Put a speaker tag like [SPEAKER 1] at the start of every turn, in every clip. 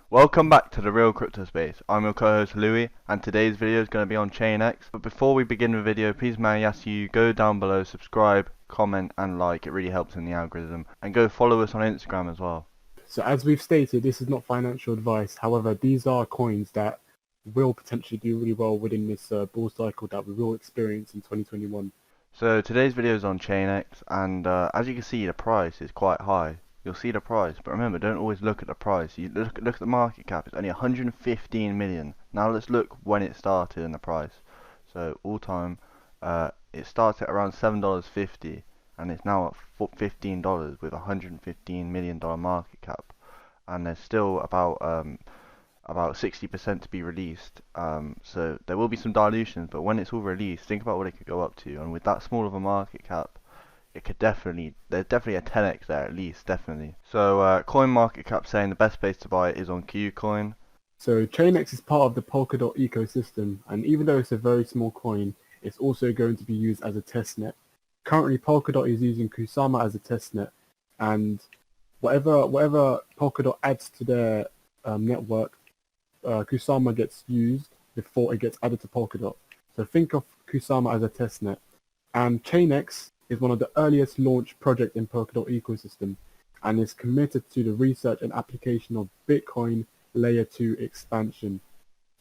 [SPEAKER 1] Welcome back to the Real Crypto Space. I'm your co-host Louis, and today's video is going to be on ChainX. But before we begin the video, please may I ask you go down below, subscribe, comment and like. It really helps in the algorithm. And go follow us on Instagram as well.
[SPEAKER 2] So as we've stated, this is not financial advice. However, these are coins that will potentially do really well within this bull cycle that we will experience in 2021.
[SPEAKER 1] So today's video is on ChainX, and as you can see, the price is quite high. You'll see the price, but remember, don't always look at the price. You look at the market cap. It's only 115 million. Now let's look when it started and the price. So all time, it started at around $7.50, and it's now at $15 with $115 million market cap. And there's still about 60% to be released. So there will be some dilutions, but when it's all released, think about what it could go up to. And with that small of a market cap, it could there's definitely a 10x there at least, definitely. So Coinmarketcap saying the best place to buy it is on KuCoin.
[SPEAKER 2] So ChainX is part of the Polkadot ecosystem, and even though it's a very small coin, it's also going to be used as a testnet. Currently, Polkadot is using Kusama as a testnet, and whatever Polkadot adds to their network, Kusama gets used before it gets added to Polkadot. So think of Kusama as a testnet. And ChainX is one of the earliest launch projects in Polkadot ecosystem and is committed to the research and application of Bitcoin Layer 2 expansion.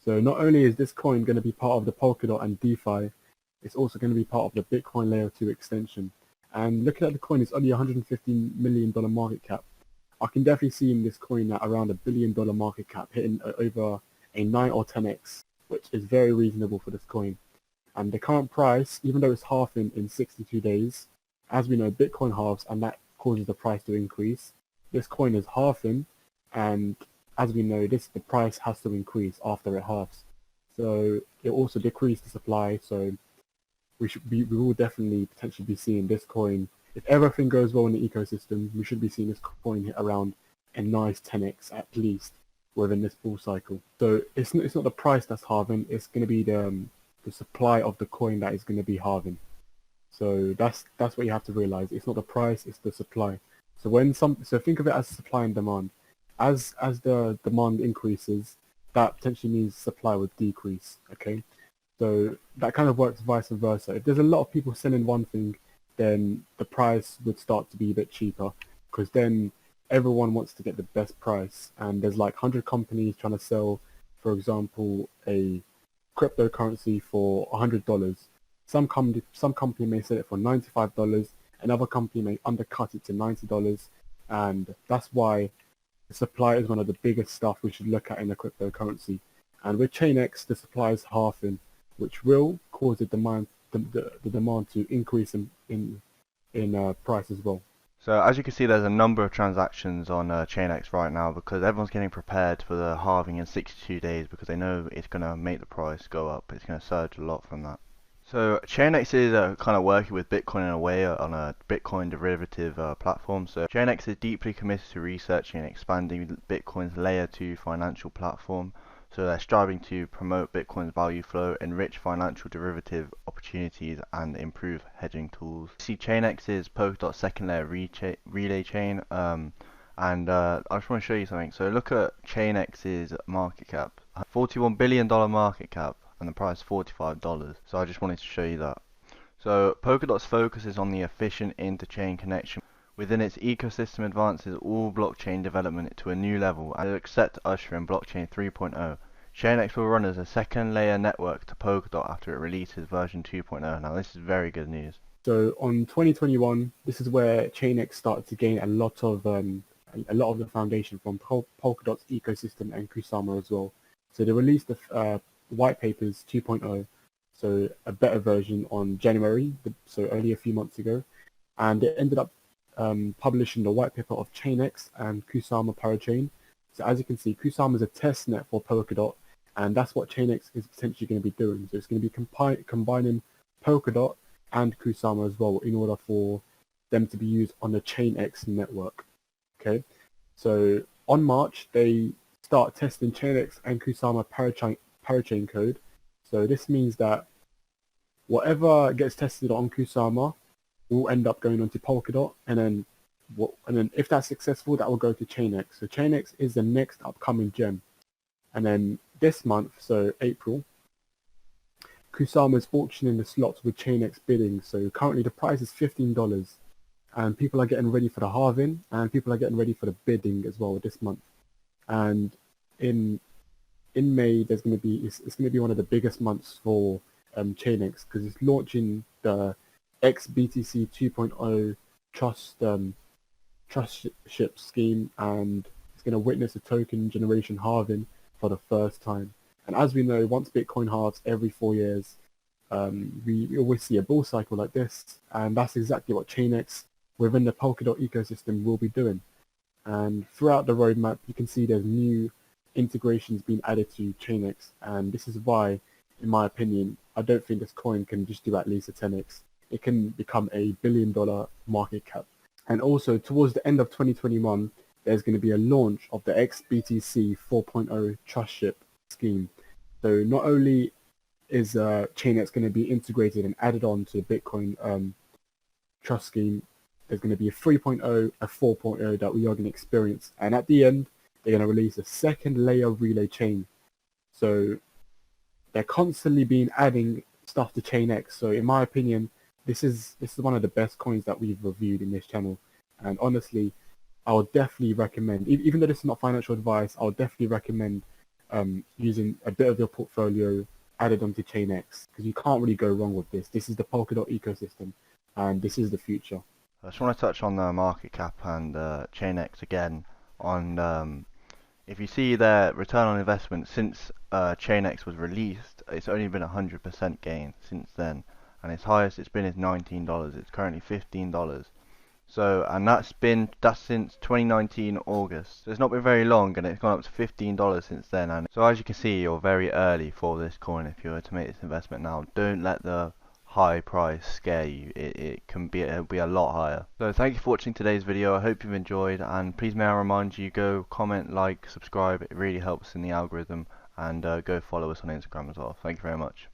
[SPEAKER 2] So not only is this coin going to be part of the Polkadot and DeFi, it's also going to be part of the Bitcoin Layer 2 extension. And looking at the coin, it's only $115 million market cap. I can definitely see in this coin at around $1 billion market cap, hitting over a 9 or 10x, which is very reasonable for this coin. And the current price, even though it's halving in 62 days, as we know, Bitcoin halves and that causes the price to increase. This coin is halving, and as we know, the price has to increase after it halves. So it also decreased the supply, so we will definitely potentially be seeing this coin. If everything goes well in the ecosystem, we should be seeing this coin hit around a nice 10x at least within this bull cycle. So it's not the price that's halving, it's going to be the supply of the coin that is going to be halving. So that's what you have to realize. It's not the price, it's the supply. So think of it as supply and demand. As the demand increases, that potentially means supply would decrease. Okay, so that kind of works vice versa. If there's a lot of people selling one thing, then the price would start to be a bit cheaper, because then everyone wants to get the best price, and there's like 100 companies trying to sell, for example, a cryptocurrency for $100. Some company may sell it for $95, another company may undercut it to $90, and that's why the supply is one of the biggest stuff we should look at in a cryptocurrency. And with ChainX, the supply is halving, which will cause the demand to increase in price as well.
[SPEAKER 1] So as you can see, there's a number of transactions on ChainX right now because everyone's getting prepared for the halving in 62 days because they know it's going to make the price go up. It's going to surge a lot from that. So ChainX is kind of working with Bitcoin in a way on a Bitcoin derivative platform. So ChainX is deeply committed to researching and expanding Bitcoin's layer 2 financial platform. So they're striving to promote Bitcoin's value flow, enrich financial derivative opportunities, and improve hedging tools. See, ChainX is Polkadot's second layer relay chain, and I just want to show you something. So look at ChainX's market cap, $41 billion market cap, and the price $45. So I just wanted to show you that. So Polkadot's focus is on the efficient inter-chain connection. Within its ecosystem advances all blockchain development to a new level and is set to usher in blockchain 3.0. ChainX will run as a second layer network to Polkadot after it releases version 2.0. Now this is very good news.
[SPEAKER 2] So on 2021, this is where ChainX started to gain a lot of the foundation from Polkadot's ecosystem and Kusama as well. So they released the white papers 2.0, so a better version on January, so only a few months ago, and it ended up publishing the white paper of ChainX and Kusama Parachain. So as you can see, Kusama is a test net for Polkadot, and that's what ChainX is potentially going to be doing. So it's going to be combining Polkadot and Kusama as well in order for them to be used on the ChainX network. Okay, so on March they start testing ChainX and Kusama parachain code. So this means that whatever gets tested on Kusama will end up going onto Polkadot, and then And then if that's successful, that will go to ChainX. So ChainX is the next upcoming gem. And then this month, so April, Kusama is auctioning the slots with ChainX bidding. So currently the price is $15, and people are getting ready for the halving, and people are getting ready for the bidding as well this month. And in May, there's going to be it's going to be one of the biggest months for ChainX, because it's launching the XBTC 2.0 trustship scheme, and it's going to witness a token generation halving for the first time. And as we know, once Bitcoin halves every 4 years, we always see a bull cycle like this, and that's exactly what ChainX within the Polkadot ecosystem will be doing. And throughout the roadmap, you can see there's new integrations being added to ChainX, and this is why, in my opinion, I don't think this coin can just do at least a 10x. It can become a $1 billion market cap. And also, towards the end of 2021, there's going to be a launch of the XBTC 4.0 trustship scheme. So not only is ChainX going to be integrated and added on to the Bitcoin trust scheme, there's going to be a 3.0, a 4.0 that we are going to experience. And at the end, they're going to release a second layer relay chain. So they're constantly being adding stuff to ChainX. So in my opinion, this is one of the best coins that we've reviewed in this channel. And honestly, I would definitely recommend, even though this is not financial advice, I would definitely recommend using a bit of your portfolio added onto ChainX, because you can't really go wrong with this. This is the Polkadot ecosystem, and this is the future.
[SPEAKER 1] I just want to touch on the market cap and ChainX again. On if you see their return on investment since ChainX was released, it's only been 100% gain since then, and its highest it's been is $19. It's currently $15. So, and that's since 2019 August. So it's not been very long, and it's gone up to $15 since then. And so as you can see, you're very early for this coin. If you were to make this investment now, don't let the high price scare you. It'll be a lot higher. So thank you for watching today's video. I hope you've enjoyed, and please may I remind you, go comment, like, subscribe. It really helps in the algorithm, and go follow us on Instagram as well. Thank you very much.